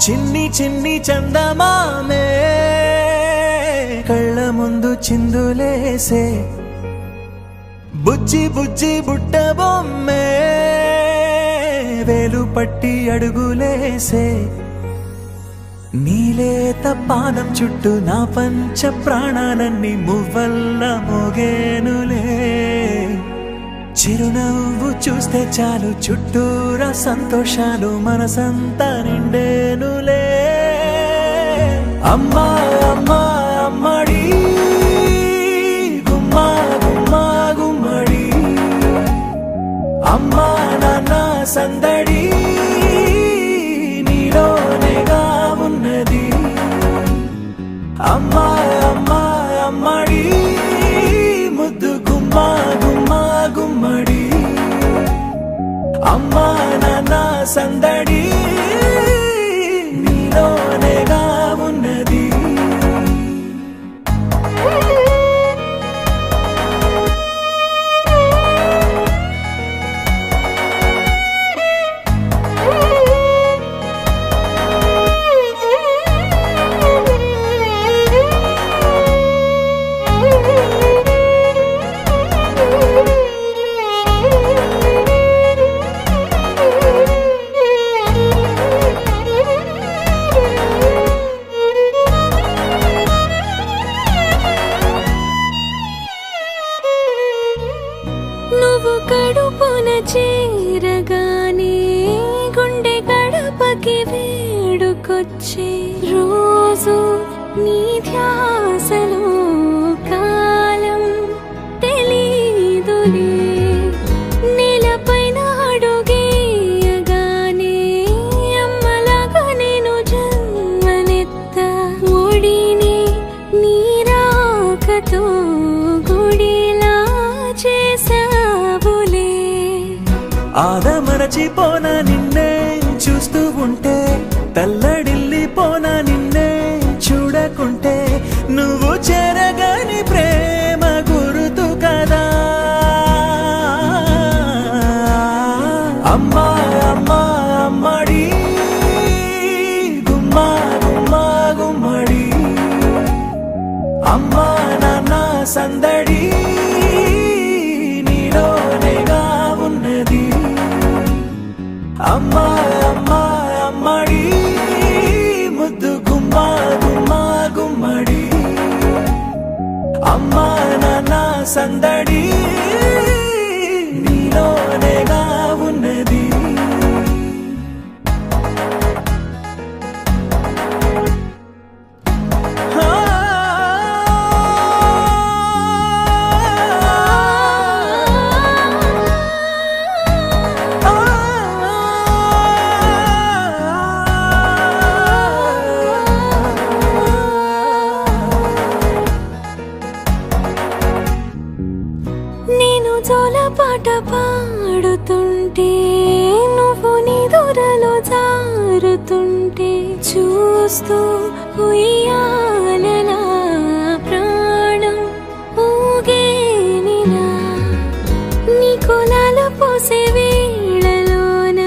చిన్ని చిన్ని చందమామే కళ్ళ ముందు చిందులేసే బుజ్జి బుజ్జి బుట్ట బొమ్మే వేలు పట్టి అడుగులేసే నీలేత పానం చుట్టూ నా పంచ ప్రాణాలన్నీ మువ్వల్ల మోగేనులే చిరునవ్వు చూస్తే చాలు చుట్టూరా సంతోషాలు మనసంతా నిండేనులే అమ్మా అమ్మా అమ్మడి గుమ్మా గుమ్మా గుమ్మడి అమ్మా నాన్న సందడి నీలోనేగా ఉన్నది అమ్మా అమ్మా అమ్మడి ముద్దు గుమ్మా గుమ్మా గుమ్మడి అమ్మా నాన్న సందడి నీలోనేగా ఉన్నది నువ్వు కడుపున చేరగానే గుండె గడపకి వేడుకొచ్చే రోజు నీ ధ్యాసలో కాలం తెలీదులే నేలపైన అడుగేయగానే అమ్మలాగా నేను జన్మనెత్త ఒడిని నీ రాకతో గుడిలా చేసావులే ఆదమరచిపోనా నిన్నే చూస్తూ ఉంటే తల్లడిల్లిపోనా నిన్నే చూడకుంటే నువ్వు చెరగని ప్రేమ గురుతు కదా అమ్మా అమ్మా అమ్మడి గుమ్మా గుమ్మా గుమ్మడి అమ్మా నాన్న సందడి నీలోనేగా ఉన్నది అమ్మా అమ్మా అమ్మడి ముద్దు గుమ్మా గుమ్మా గుమ్మడి అమ్మా నాన్న సందడి నీలోనేగా ఉన్నది నేను జోలపాట పాడుతుంటే నువ్వు నిదురలో జారుతుంటే చూస్తూ ఉయ్యాలలా ప్రాణం ఊగేనిలా నీ కులాల పోసే వేళలోన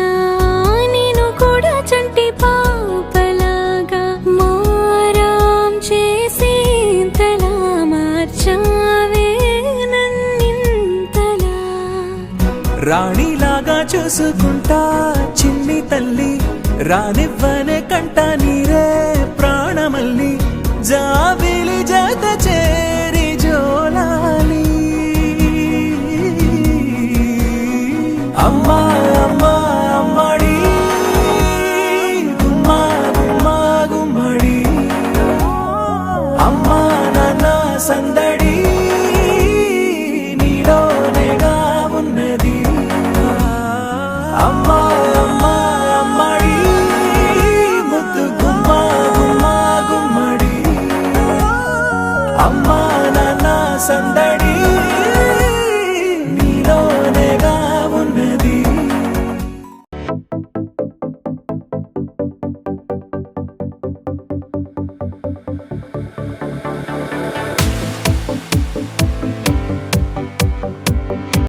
నేను కూడా చంటి పాపలాగా మారాం చేసేంతలా మార్చావే రాణిలాగా చూసుకుంటా చిన్ని తల్లి రానివ్వనే కంట